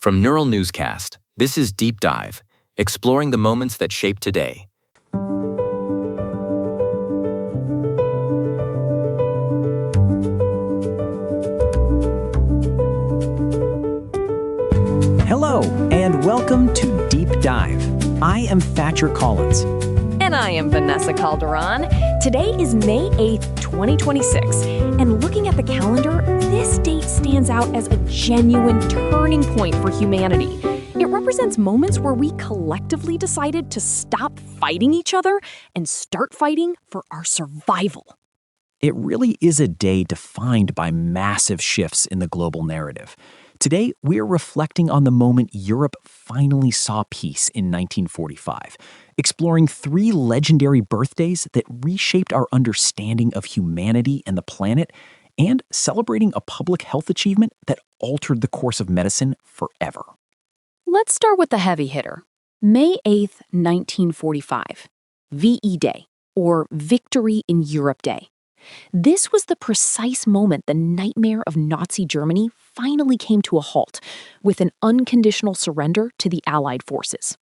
From Neural Newscast, this is Deep Dive, exploring the moments that shape today. Hello, and welcome to Deep Dive. I am Thatcher Collins. And I am Vanessa Calderon. Today is May 8th, 2026, and looking at the calendar, this date stands out as a genuine turning point for humanity. It represents moments where we collectively decided to stop fighting each other and start fighting for our survival. It really is a day defined by massive shifts in the global narrative. Today, we are reflecting on the moment Europe finally saw peace in 1945, exploring three legendary birthdays that reshaped our understanding of humanity and the planet, and celebrating a public health achievement that altered the course of medicine forever. Let's start with the heavy hitter. May 8th, 1945, VE Day, or Victory in Europe Day. This was the precise moment the nightmare of Nazi Germany finally came to a halt, with an unconditional surrender to the Allied forces.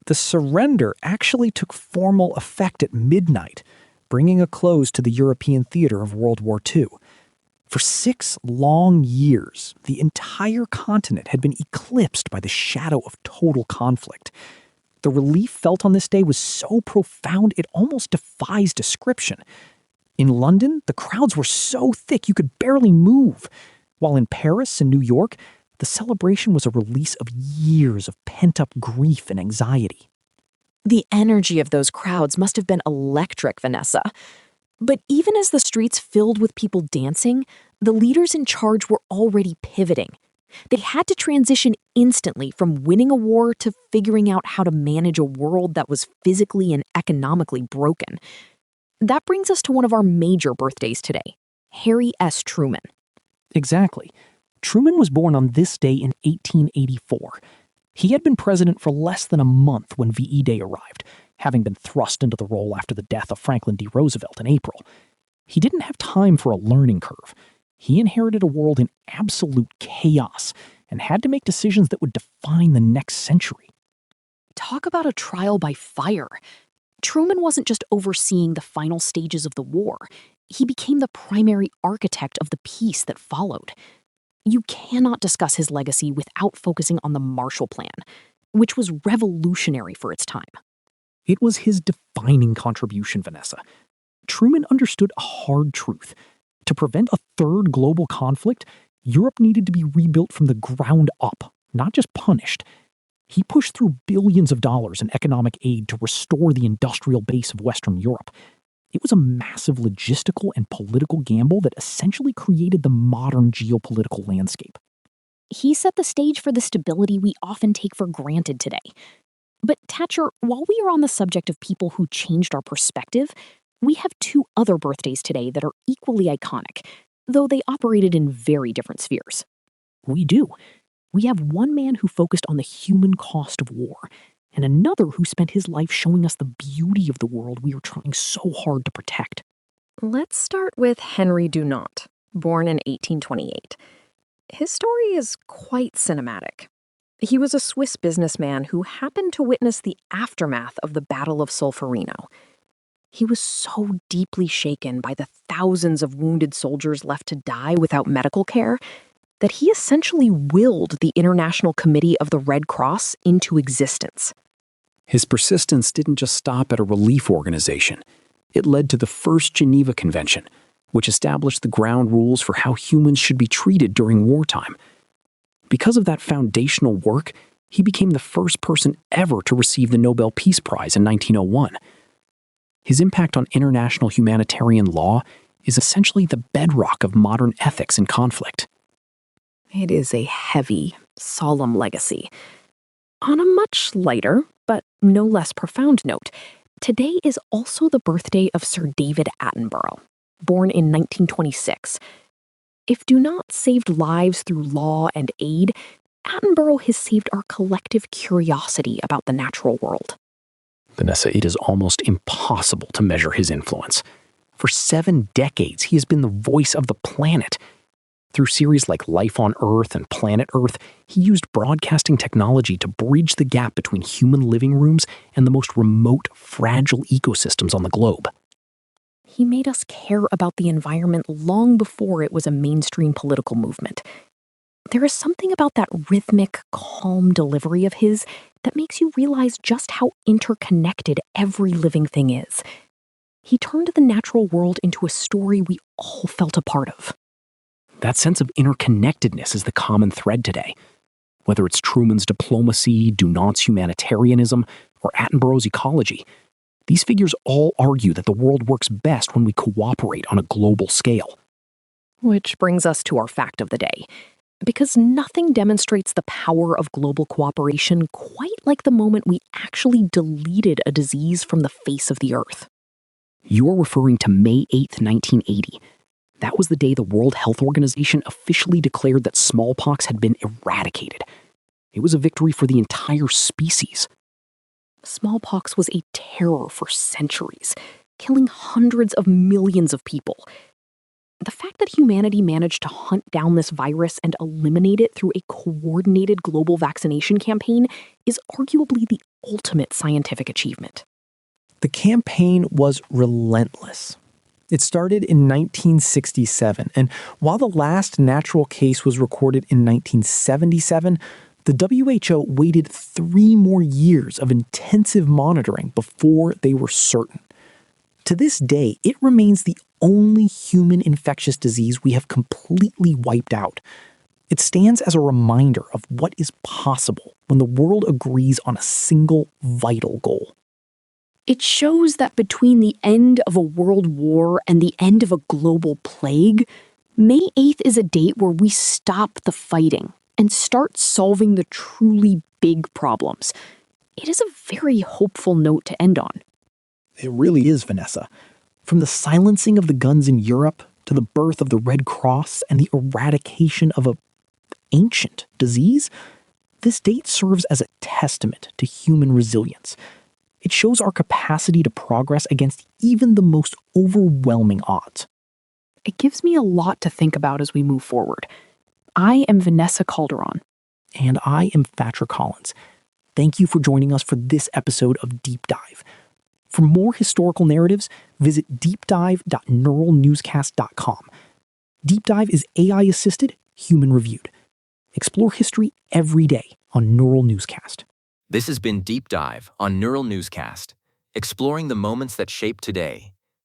The surrender actually took formal effect at midnight, bringing a close to the European theater of World War II. For 6 long years, the entire continent had been eclipsed by the shadow of total conflict. The relief felt on this day was so profound it almost defies description. In London, the crowds were so thick you could barely move, while in Paris and New York, the celebration was a release of years of pent-up grief and anxiety. The energy of those crowds must have been electric, Vanessa. But even as the streets filled with people dancing, the leaders in charge were already pivoting. They had to transition instantly from winning a war to figuring out how to manage a world that was physically and economically broken. That brings us to one of our major birthdays today, Harry S. Truman. Exactly. Truman was born on this day in 1884. He had been president for less than a month when VE Day arrived, having been thrust into the role after the death of Franklin D. Roosevelt in April. He didn't have time for a learning curve. He inherited a world in absolute chaos and had to make decisions that would define the next century. Talk about a trial by fire. Truman wasn't just overseeing the final stages of the war. He became the primary architect of the peace that followed. You cannot discuss his legacy without focusing on the Marshall Plan, which was revolutionary for its time. It was his defining contribution, Vanessa. Truman understood a hard truth. To prevent a third global conflict, Europe needed to be rebuilt from the ground up, not just punished. He pushed through billions of dollars in economic aid to restore the industrial base of Western Europe. It was a massive logistical and political gamble that essentially created the modern geopolitical landscape. He set the stage for the stability we often take for granted today. But Thatcher, while we are on the subject of people who changed our perspective, we have 2 other birthdays today that are equally iconic, though they operated in very different spheres. We do. We have one man who focused on the human cost of war, and another who spent his life showing us the beauty of the world we are trying so hard to protect. Let's start with Henry Dunant, born in 1828. His story is quite cinematic. He was a Swiss businessman who happened to witness the aftermath of the Battle of Solferino. He was so deeply shaken by the thousands of wounded soldiers left to die without medical care that he essentially willed the International Committee of the Red Cross into existence. His persistence didn't just stop at a relief organization. It led to the First Geneva Convention, which established the ground rules for how humans should be treated during wartime. Because of that foundational work, he became the first person ever to receive the Nobel Peace Prize in 1901. His impact on international humanitarian law is essentially the bedrock of modern ethics in conflict. It is a heavy, solemn legacy. On a much lighter, but no less profound note, today is also the birthday of Sir David Attenborough, born in 1926. If Dunant saved lives through law and aid, Attenborough has saved our collective curiosity about the natural world. Vanessa, it is almost impossible to measure his influence. For 7 decades, he has been the voice of the planet. Through series like Life on Earth and Planet Earth, he used broadcasting technology to bridge the gap between human living rooms and the most remote, fragile ecosystems on the globe. He made us care about the environment long before it was a mainstream political movement. There is something about that rhythmic, calm delivery of his that makes you realize just how interconnected every living thing is. He turned the natural world into a story we all felt a part of. That sense of interconnectedness is the common thread today. Whether it's Truman's diplomacy, Dunant's humanitarianism, or Attenborough's ecology, these figures all argue that the world works best when we cooperate on a global scale. Which brings us to our fact of the day. Because nothing demonstrates the power of global cooperation quite like the moment we actually deleted a disease from the face of the earth. You're referring to May 8th, 1980. That was the day the World Health Organization officially declared that smallpox had been eradicated. It was a victory for the entire species. Smallpox was a terror for centuries, killing hundreds of millions of people. The fact that humanity managed to hunt down this virus and eliminate it through a coordinated global vaccination campaign is arguably the ultimate scientific achievement. The campaign was relentless. It started in 1967, and while the last natural case was recorded in 1977, the WHO waited 3 more years of intensive monitoring before they were certain. To this day, it remains the only human infectious disease we have completely wiped out. It stands as a reminder of what is possible when the world agrees on a single vital goal. It shows that between the end of a world war and the end of a global plague, May 8th is a date where we stop the fighting and start solving the truly big problems. It is a very hopeful note to end on. It really is, Vanessa. From the silencing of the guns in Europe to the birth of the Red Cross and the eradication of an ancient disease, this date serves as a testament to human resilience. It shows our capacity to progress against even the most overwhelming odds. It gives me a lot to think about as we move forward. I am Vanessa Calderon. And I am Fatra Collins. Thank you for joining us for this episode of Deep Dive. For more historical narratives, visit deepdive.neuralnewscast.com. Deep Dive is AI-assisted, human-reviewed. Explore history every day on Neural Newscast. This has been Deep Dive on Neural Newscast, exploring the moments that shape today.